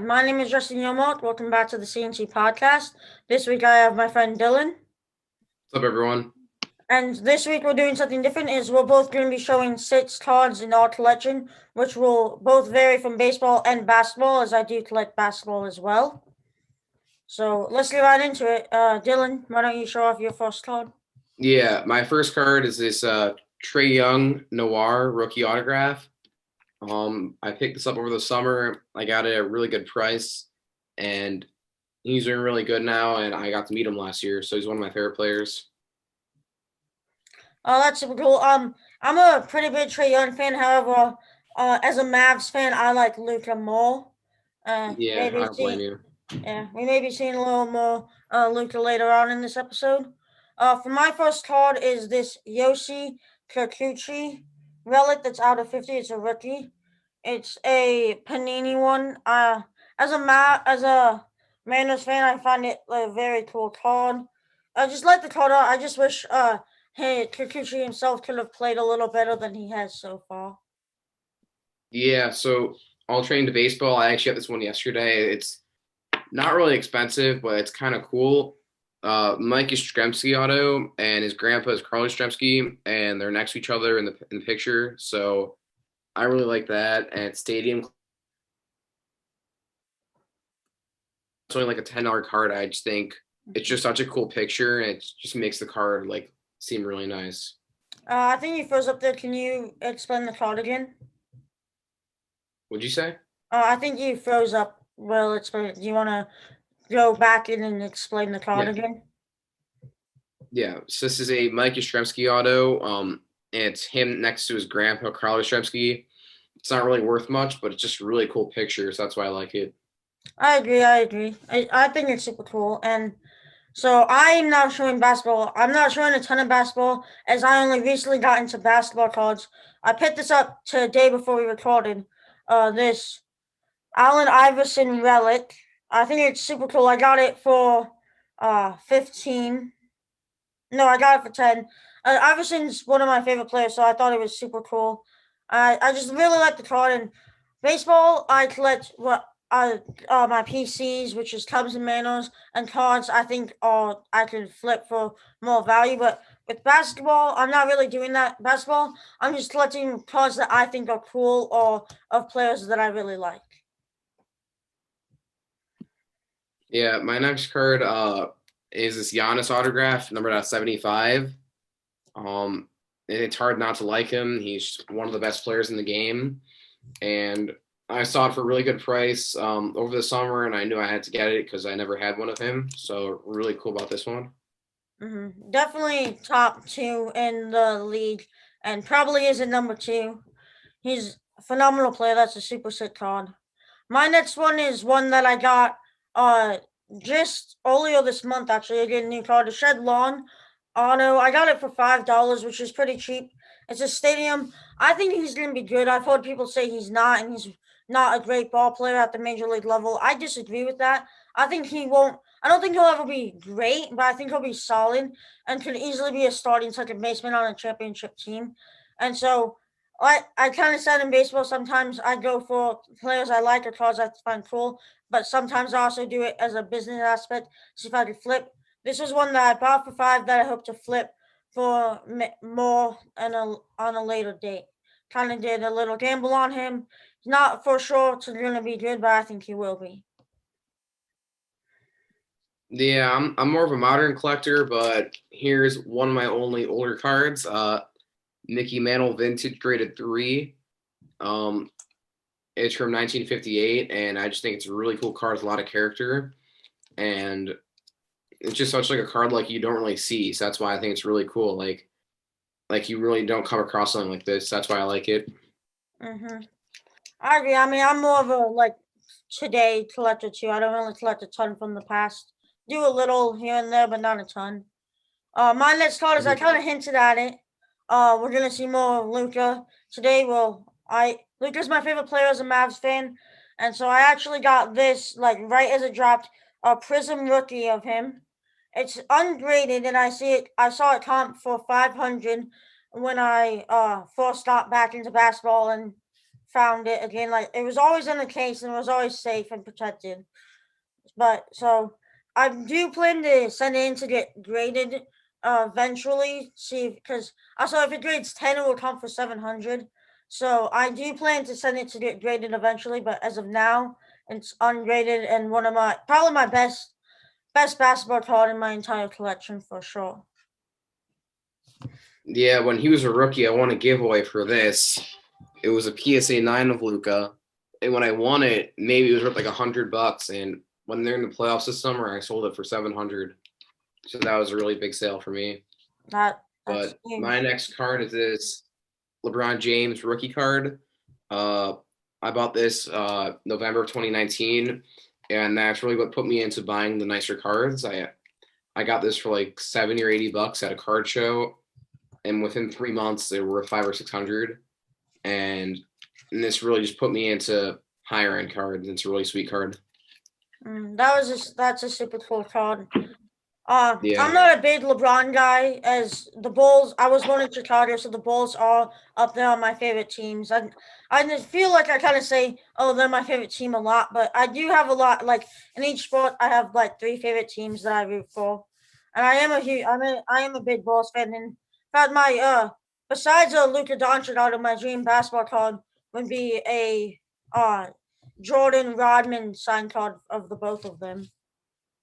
My name is Justin Yomot. Welcome back to the CNT podcast. This week I have my friend Dylan. What's up, everyone? And this week we're doing something different is we're both going to be showing 6 cards in our collection, which will both vary from baseball and basketball, as I do collect basketball as well. So let's get right into it. Dylan, why don't you show off your first card? Yeah, my first card is this Trey Young Noir rookie autograph. I picked this up over the summer. I got it at a really good price, and he's doing really good now. And I got to meet him last year, so he's one of my favorite players. Oh, that's super cool. I'm a pretty big Trey Young fan. However, as a Mavs fan, I like Luka more. Yeah, I Maybe don't blame see you. Yeah, we may be seeing a little more Luca later on in this episode. For my first card is this Yoshi Kikuchi relic that's out of 50. It's a rookie. It's a Panini one. As a Mariners fan, I find it a very cool card. I just like the card art. I just wish hey Kikuchi himself could have played a little better than he has so far. Yeah, so all trained to baseball. I actually got this one yesterday. It's not really expensive, but it's kind of cool. Mike Yastrzemski auto, and his grandpa is Carl Yastrzemski, and they're next to each other in the picture. So I really like that. And Stadium, it's only like a $10 card. I just think it's just such a cool picture, and it just makes the card like seem really nice. I think he froze up there. Can you explain the card again? Would you say? I think you froze up. Well, explain. Do you want to go back in and explain the card Yeah, again? yeah. So this is a Mike Yastrzemski auto. And it's him next to his grandpa Carl Yastrzemski. It's not really worth much, but it's just a really cool picture, so that's why I like it. I agree. I agree. I think it's super cool. And so I'm not showing basketball. I'm not showing a ton of basketball as I only recently got into basketball cards. I picked this up today before we recorded. This Allen Iverson relic. I think it's super cool. I got it for 15. No, I got it for 10. Iverson's one of my favorite players, so I thought it was super cool. I just really like the card. And baseball, I collect my PCs, which is Cubs and Manos, and cards. I think I could flip for more value. But with basketball, I'm not really doing that. Basketball, I'm just collecting cards that I think are cool or of players that I really like. Yeah, my next card is this Giannis autograph, numbered at 75. Um, and it's hard not to like him. He's one of the best players in the game, and I saw it for a really good price over the summer, and I knew I had to get it because I never had one of him. So really cool about this one. Definitely top two in the league, and probably is at number two. He's a phenomenal player. That's a super sick card. My next one is one that I got uh just earlier this month. Actually, I get a new card, a Shed Lawn Auto. I got it for $5, which is pretty cheap. It's a stadium. I think he's gonna be good. I've heard people say he's not, and he's not a great ball player at the major league level. I disagree with that. I think he won't. I don't think he'll ever be great, but I think he'll be solid and could easily be a starting second baseman on a championship team. And so I kind of said in baseball sometimes I go for players I like or cards I find cool, but sometimes I also do it as a business aspect, see if I can flip. This is one that I bought for 5 that I hope to flip for more on a later date. Kind of did a little gamble on him. Not for sure it's going to be good, but I think he will be. Yeah, I'm more of a modern collector, but here's one of my only older cards. Mickey Mantle Vintage Graded 3. Um, it's from 1958, and I just think it's a really cool card with a lot of character, and it's just such like a card like you don't really see. So that's why I think it's really cool. Like you really don't come across something like this. That's why I like it. hmm I agree. I mean, I'm more of a today collector too. I don't really collect a ton from the past. Do a little here and there, but not a ton. My next card is I Mhm. kind of hinted at it. We're gonna see more of Luca today. Well, I Luca's my favorite player as a Mavs fan, and so I actually got this like right as it dropped a Prism rookie of him. It's ungraded, and I see it. I saw it comp for 500 when I first got back into basketball, and found it again. Like it was always in the case and it was always safe and protected. But so I do plan to send it in to get graded eventually. See, because also if it grades 10, it will come for 700. So I do plan to send it to get graded eventually. But as of now, it's ungraded and one of my probably my best basketball card in my entire collection for sure. Yeah, when he was a rookie, I won a giveaway for this. It was a PSA 9 of Luca, and when I won it, maybe it was worth like $100. And when they're in the playoffs this summer, I sold it for 700. So that was a really big sale for me. That's But huge. my next card is this LeBron James rookie card. Uh, I bought this November of 2019, and that's really what put me into buying the nicer cards. I got this for like 70 or 80 bucks at a card show, and within 3 months they were 500 or 600. And this really just put me into higher end cards. It's a really sweet card. That's a super cool card. I'm Yeah. not a big LeBron guy, as the Bulls. I was born in Chicago, so the Bulls are up there on my favorite teams. I just feel like I kind of say, "Oh, they're my favorite team" a lot, but I do have a lot. Like in each sport, I have like three favorite teams that I root for, and I am a big Bulls fan. And in fact, my besides Luka Doncic, out of my dream basketball card would be a Jordan Rodman signed card of the both of them.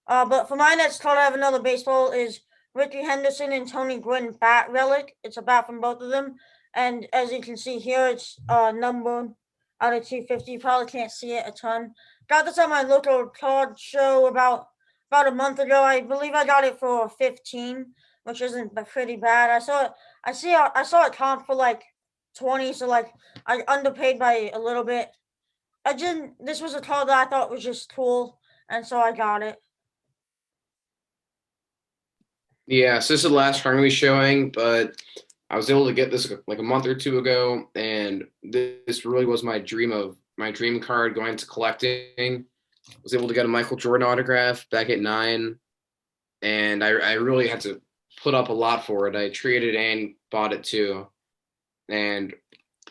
But for my next card, I have another baseball is Ricky Henderson and Tony Gwynn bat relic. It's a bat from both of them, and as you can see here, it's numbered out of 250. You probably can't see it a ton. Got this at my local card show about a month ago. I believe I got it for 15, which isn't pretty bad. I saw it comp for like 20, so like I underpaid by a little bit. I didn't. This was a card that I thought was just cool, and so I got it. Yeah, so this is the last card I'm gonna be showing, but I was able to get this like a month or two ago, and this really was my dream card going into collecting. I was able to get a Michael Jordan autograph back at 9, and I really had to put up a lot for it. I traded and bought it too, and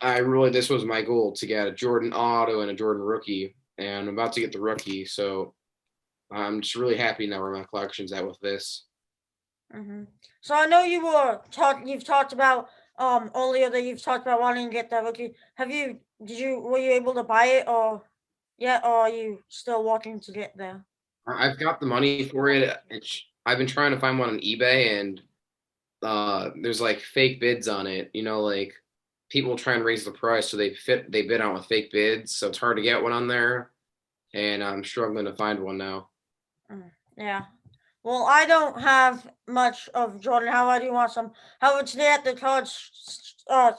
I really this was my goal to get a Jordan auto and a Jordan rookie, and I'm about to get the rookie, so I'm just really happy now where my collection's at with this. So I know you've talked about earlier that you've talked about wanting to get that rookie. Were you able to buy it or yet, or are you still walking to get there? I've got the money for it. I've been trying to find one on eBay, and there's like fake bids on it. Like people try and raise the price, so they bid on with fake bids. So it's hard to get one on there, and I'm struggling to find one now. Mm, yeah. Well, I don't have much of Jordan. How do you want some? However, today at the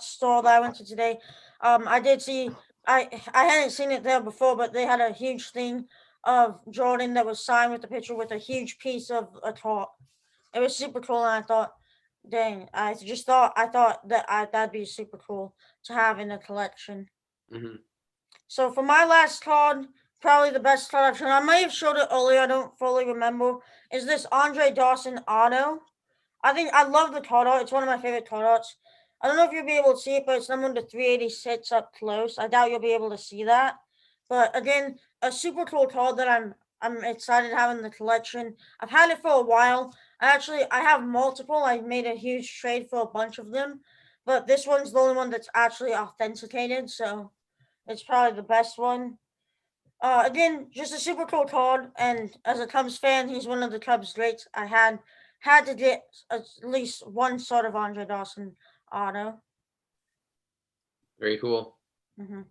store that I went to today, I did see. I hadn't seen it there before, but they had a huge thing of Jordan that was signed with the picture with a huge piece of a top. It was super cool, and I thought, dang, I thought that that'd be super cool to have in a collection. Hmm. So for my last card, probably the best card I've shown. I may have showed it earlier. I don't fully remember. Is this Andre Dawson auto? I think I love the card art. It's one of my favorite card arts. I don't know if you'll be able to see it, but it's numbered to 386 up close. I doubt you'll be able to see that. But again, a super cool card that I'm excited to have in the collection. I've had it for a while. I have multiple. I made a huge trade for a bunch of them, but this one's the only one that's actually authenticated. So it's probably the best one. Again, just a super cool card, and as a Cubs fan, he's one of the Cubs greats. I had to get at least one sort of Andre Dawson auto. Very cool. hmm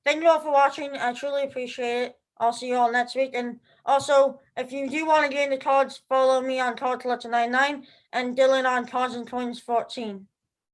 Thank you all for watching. I truly appreciate it. I'll see you all next week. And also, if you do want to get into cards, follow me on Card Collector 99 and Dylan on Cards and Coins 14.